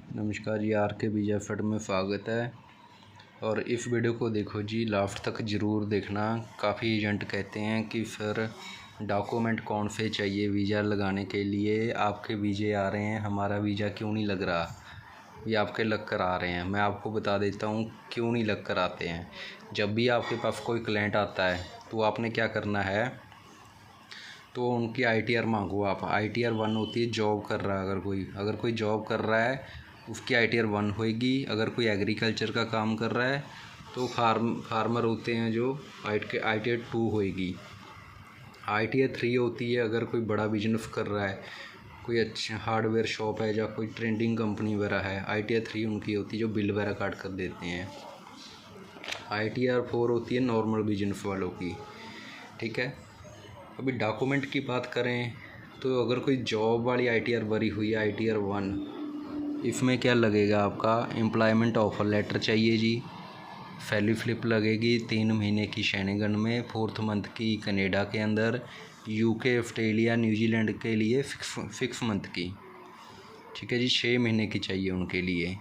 नमस्कार जी, आर के बीजा फट में स्वागत है। और इस वीडियो को देखो जी, लास्ट तक ज़रूर देखना। काफ़ी एजेंट कहते हैं कि सर डॉक्यूमेंट कौन से चाहिए वीज़ा लगाने के लिए, आपके वीज़े आ रहे हैं, हमारा वीज़ा क्यों नहीं लग रहा। ये आपके लग कर आ रहे हैं। मैं आपको बता देता हूँ क्यों नहीं लग कर आते हैं। जब भी आपके पास कोई क्लाइंट आता है तो आपने क्या करना है, तो उनकी ITR मांगो आप। ITR 1 होती है जॉब कर रहा है। अगर कोई जॉब कर रहा है उसकी ITR 1 होएगी। अगर कोई एग्रीकल्चर का काम कर रहा है तो फार्मर होते हैं जो ITR 2 होएगी। ITR 3 होती है अगर कोई बड़ा बिजनेस कर रहा है, कोई अच्छा हार्डवेयर शॉप है या कोई ट्रेडिंग कंपनी वगैरह है, ITR 3 उनकी होती है जो बिल वगैरह काट कर देते हैं। ITR 4 होती है नॉर्मल बिजनेस वालों की। ठीक है। अभी डॉक्यूमेंट की बात करें तो अगर कोई जॉब वाली ITR भरी हुई है ITR 1, इसमें क्या लगेगा, आपका एम्प्लॉयमेंट ऑफर लेटर चाहिए जी। सैलरी स्लिप लगेगी 3 महीने की शेनेगन में, 4th मंथ की कनाडा के अंदर, UK ऑस्ट्रेलिया न्यूजीलैंड के लिए 6 मंथ की। ठीक है जी, 6 महीने की चाहिए उनके लिए।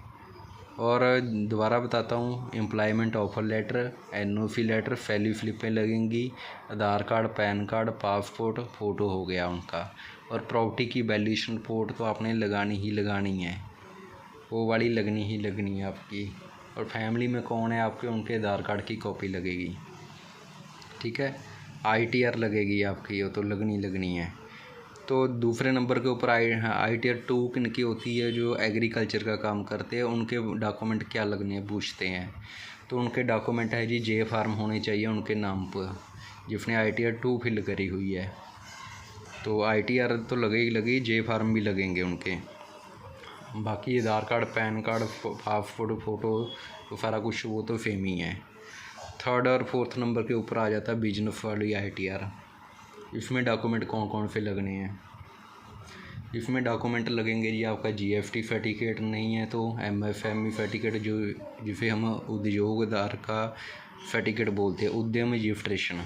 और दोबारा बताता हूँ, employment offer letter, NOC letter, salary स्लिपें लगेंगी, Aadhaar card, PAN card, passport, photo हो गया उनका। और प्रॉपर्टी की वैल्यूएशन रिपोर्ट तो आपने लगानी ही लगानी है, वो वाली लगनी ही लगनी है आपकी। और फैमिली में कौन है आपके, उनके आधार कार्ड की कॉपी लगेगी। ठीक है। ITR लगेगी आपकी, वो तो लगनी है। तो दूसरे नंबर के ऊपर ITR 2 किनकी होती है, जो एग्रीकल्चर का काम करते हैं, उनके डॉक्यूमेंट क्या लगने हैं पूछते हैं। तो उनके डॉक्यूमेंट है जी, J फार्म होने चाहिए उनके नाम पर, जिसने ITR 2 फिल करी हुई है। तो ITR तो लगेगी, J फार्म भी लगेंगे उनके। बाकी Aadhaar card, PAN card, passport, photo, तो सारा कुछ वो तो सेम ही है। 3rd और 4th नंबर के ऊपर आ जाता है बिजनेस वाली ITR। इसमें डॉक्यूमेंट कौन कौन से लगने हैं। इसमें डॉक्यूमेंट लगेंगे जी, आपका GST सर्टिफिकेट नहीं है तो MSME सर्टिफिकेट, जो जिसे हम उद्योगदार का सर्टिफिकेट बोलते हैं, उद्यम रजिस्ट्रेशन,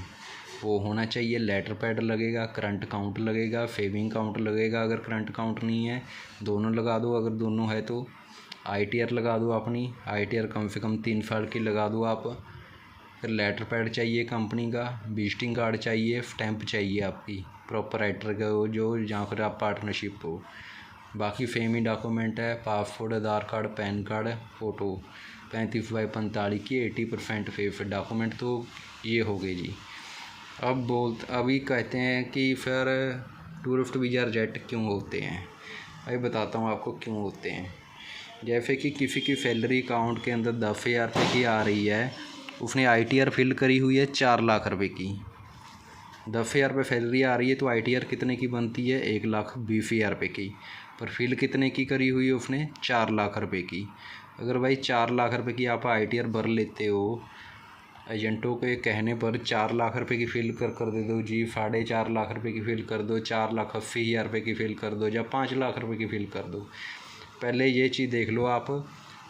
वो होना चाहिए। लेटर पैड लगेगा, करंट अकाउंट लगेगा, सेविंग अकाउंट लगेगा। अगर करंट अकाउंट नहीं है दोनों लगा दो, अगर दोनों है तो ITR लगा दो अपनी। ITR कम से कम 3 साल की लगा दो आप। फिर लेटर पैड चाहिए कंपनी का, विजिटिंग कार्ड चाहिए, स्टैंप चाहिए आपकी प्रोपराइटर का, जो जहाँ पर आप पार्टनरशिप हो। बाकी सेम ही डॉक्यूमेंट है, पासपोर्ट, आधार कार्ड, पैन कार्ड, फ़ोटो। 35/45 की 80% फेस डॉक्यूमेंट तो ये हो गए जी। अभी कहते हैं कि फिर टूरिस्ट वीज़ा रिजेक्ट क्यों होते हैं। अभी बताता हूँ आपको क्यों होते हैं। जैसे कि किसी की सैलरी अकाउंट के अंदर 10,000 रुपये की आ रही है, उसने ITR फिल करी हुई है 4 लाख रुपए की। 10,000 रुपये सैलरी आ रही है तो ITR कितने की बनती है, 1,20,000 रुपये की। पर फिल कितने की करी हुई है उसने, 4 लाख रुपए की। अगर भाई 4 लाख रुपए की आप ITR भर लेते हो, एजेंटों के कहने पर 4 लाख रुपए की फ़िल कर दे दो जी, 4.5 लाख रुपए की फ़िल कर दो, 4,80,000 रुपये की फ़िल कर दो, या 5 लाख रुपए की फ़िल कर दो। पहले ये चीज़ देख लो आप,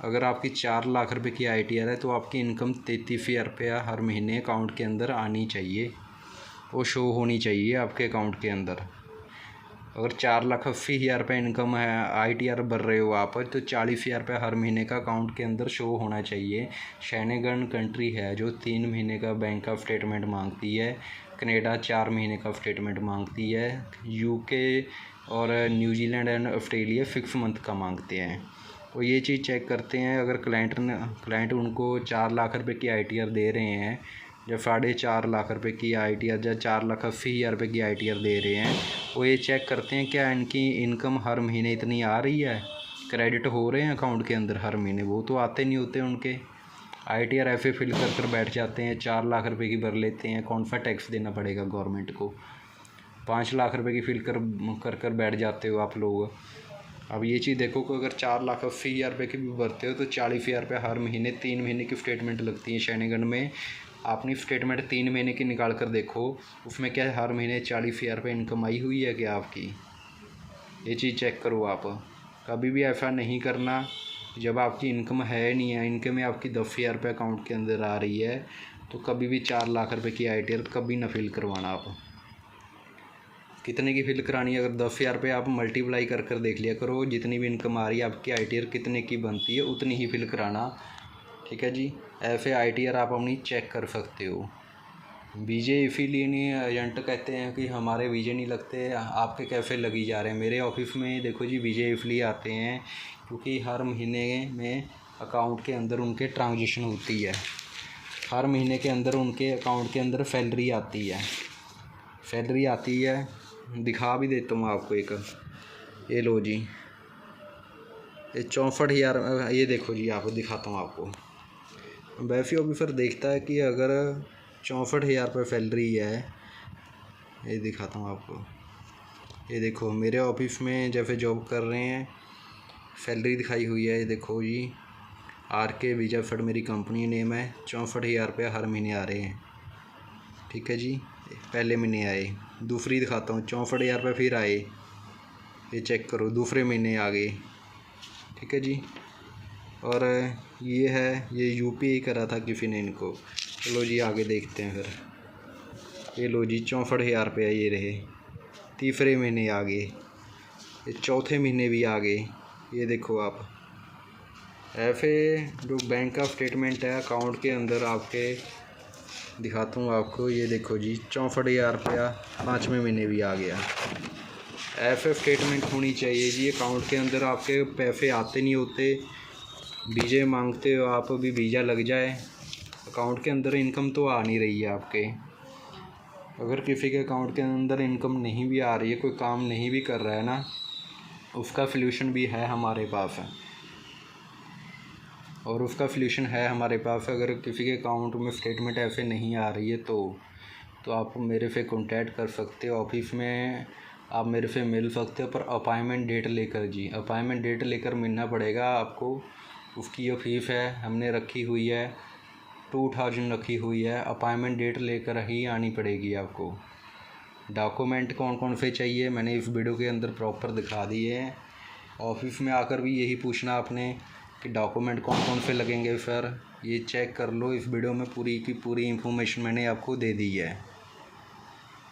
अगर आपकी 4 लाख रुपए की ITR है तो आपकी इनकम 33,000 रुपया हर महीने अकाउंट के अंदर आनी चाहिए, वो शो होनी चाहिए आपके अकाउंट के अंदर। अगर 4,80,000 रुपये इनकम है, ITR भर रहे हो आप, तो 40,000 रुपये हर महीने का अकाउंट के अंदर शो होना चाहिए। शेनेगन कंट्री है जो 3 महीने का बैंक का स्टेटमेंट मांगती है, कनाडा 4 महीने का स्टेटमेंट मांगती है, UK और न्यूजीलैंड एंड ऑस्ट्रेलिया 6 मंथ का मांगते हैं। वो ये चीज़ चेक करते हैं, अगर क्लाइंट उनको 4 लाख रुपए की ITR दे रहे हैं, या 4.5 लाख रुपए की ITR, या 4,80,000 रुपये की ITR दे रहे हैं, वो ये चेक करते हैं क्या इनकी इनकम हर महीने इतनी आ रही है, क्रेडिट हो रहे हैं अकाउंट के अंदर हर महीने। वो तो आते नहीं होते उनके। ITR ऐसे फिल कर बैठ जाते हैं, 4 लाख रुपए की भर लेते हैं। कौन सा टैक्स देना पड़ेगा गवर्नमेंट को, 5 लाख रुपए की फिल कर बैठ जाते हो आप लोग। अब ये चीज़ देखो कि अगर 4,80,000 रुपये की भी भरते हो तो 40,000 रुपये हर महीने 3 महीने की स्टेटमेंट लगती है शेनेगन में। आपने स्टेटमेंट 3 महीने की निकाल कर देखो, उसमें क्या है, हर महीने 40,000 रुपये इनकम आई हुई है क्या आपकी। ये चीज़ चेक करो आप। कभी भी ऐसा नहीं करना जब आपकी इनकम है नहीं है, इनकम में आपकी 10,000 रुपये अकाउंट के अंदर आ रही है, तो कभी भी 4 लाख रुपये की ITR कभी ना फिल करवाना आप। कितने की फिल करानी है। अगर 10,000 रुपये आप मल्टीप्लाई कर कर देख लिया करो, जितनी भी इनकम आ रही है आपकी ITR कितने की बनती है उतनी ही फिल कराना, ठीक है जी। ऐसे ITR आप अपनी चेक कर सकते हो। वीजे इसीलिए नहीं एजेंट कहते हैं कि हमारे वीजे नहीं लगते, आपके कैफ़े लगी जा रहे हैं। मेरे ऑफिस में देखो जी वीजे इसलिए आते हैं क्योंकि हर महीने में अकाउंट के अंदर उनके ट्रांजेक्शन होती है, हर महीने के अंदर उनके अकाउंट के अंदर सैलरी आती है। दिखा भी देता हूँ आपको एक, ये लो जी, ये 64,000, ये देखो जी, आपको दिखाता हूँ आपको। वैसे ऑफिसर देखता है कि अगर 64,000 रुपये सैलरी है, ये दिखाता हूँ आपको। ये देखो मेरे ऑफिस में जैसे जॉब कर रहे हैं सैलरी दिखाई हुई है, ये देखो जी, RK वीजा फंड मेरी कंपनी नेम है। 64,000 रुपये हर महीने आ रहे हैं, ठीक है जी। पहले महीने आए, दूसरी दिखाता हूँ, 64,000 रुपये फिर आए, ये चेक करो, दूसरे महीने आ गए, ठीक है जी। और ये है, ये UPI करा था किसी ने इनको। चलो जी आगे देखते हैं फिर। ये लो जी 64,000 रुपये ये रहे, तीसरे महीने आ गए, ये चौथे महीने भी आ गए। ये देखो आप, ऐसे जो बैंक का स्टेटमेंट है अकाउंट के अंदर आपके दिखाता हूँ आपको। ये देखो जी 64,000 रुपया 5वें महीने भी आ गया। ऐसे स्टेटमेंट होनी चाहिए जी अकाउंट के अंदर। आपके पैसे आते नहीं होते, वीजे मांगते हो आप, अभी वीज़ा लग जाए, अकाउंट के अंदर इनकम तो आ नहीं रही है आपके। अगर किसी के अकाउंट के अंदर इनकम नहीं भी आ रही है, कोई काम नहीं भी कर रहा है ना, उसका सल्यूशन भी है हमारे पास अगर किसी के अकाउंट में स्टेटमेंट ऐसे नहीं आ रही है तो आप मेरे से कांटेक्ट कर सकते हो। ऑफिस में आप मेरे से मिल सकते हो, पर अपॉइंटमेंट डेट लेकर जी, अपॉइंटमेंट डेट लेकर मिलना पड़ेगा आपको। उसकी जो फीस है हमने रखी हुई है 2000 रखी हुई है, अपॉइंटमेंट डेट लेकर ही आनी पड़ेगी आपको। डॉक्यूमेंट कौन कौन से चाहिए मैंने इस वीडियो के अंदर प्रॉपर दिखा दिए हैं। ऑफिस में आकर भी यही पूछना आपने कि डॉक्यूमेंट कौन कौन से लगेंगे सर, ये चेक कर लो। इस वीडियो में पूरी की पूरी इन्फॉर्मेशन मैंने आपको दे दी है।